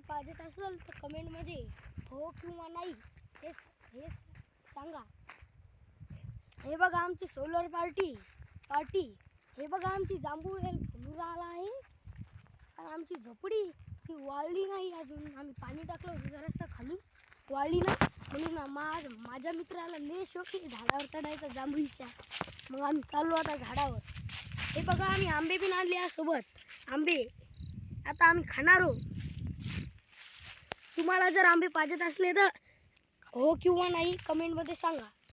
पाहिजेत असेल तर कमेंटमध्ये हो किंवा नाही हे सांगा. हे बघा आमची सोलर पार्टी हे बघा आमची जांभूळ फुलून राहिला आहे. आणि आमची झोपडी ही वाळली नाही अजून. आम्ही पाणी टाकलं होतं जरासं खाली, वाळली नाही म्हणून माझ्या मित्राला लय शौक आहे झाडावर चढायचा जांभळीच्या. मग आम्ही चाललो आता झाडावर. हे बघा आम्ही आंबे पण आणले यासोबत आंबे. आता आम्ही खाणार आहोत. तुम्हाला जर आंबे पाहिजेत असले तर हो किंवा नाही कमेंटमध्ये सांगा.